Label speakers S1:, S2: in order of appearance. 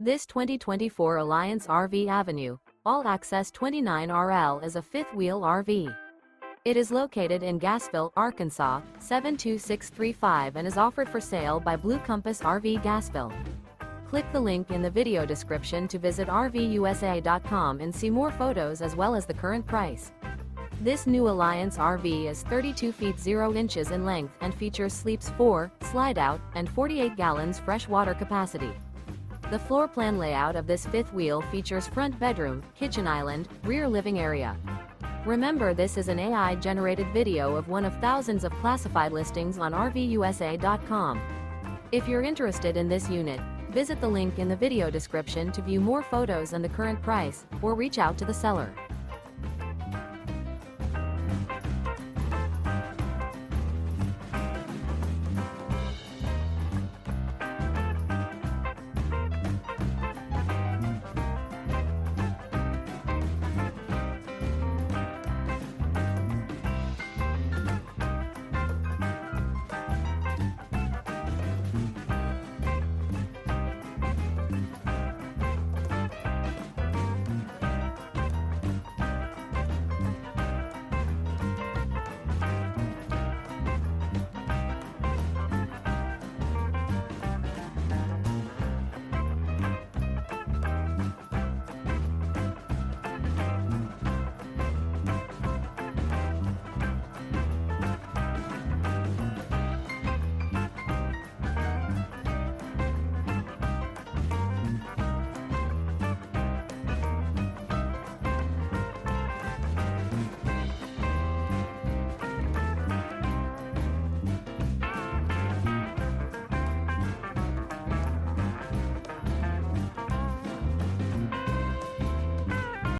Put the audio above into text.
S1: This 2024 Alliance RV Avenue, all-access 29RL is a fifth-wheel RV. It is located in Gassville, Arkansas, 72635 and is offered for sale by Blue Compass RV Gassville. Click the link in the video description to visit RVUSA.com and see more photos as well as the current price. This new Alliance RV is 32 feet 0 inches in length and features sleeps 4, slide-out, and 48 gallons fresh water capacity. The floor plan layout of this fifth wheel features front bedroom, kitchen island, rear living area. Remember, this is an AI-generated video of one of thousands of classified listings on RVUSA.com. If you're interested in this unit, visit the link in the video description to view more photos and the current price, or reach out to the seller.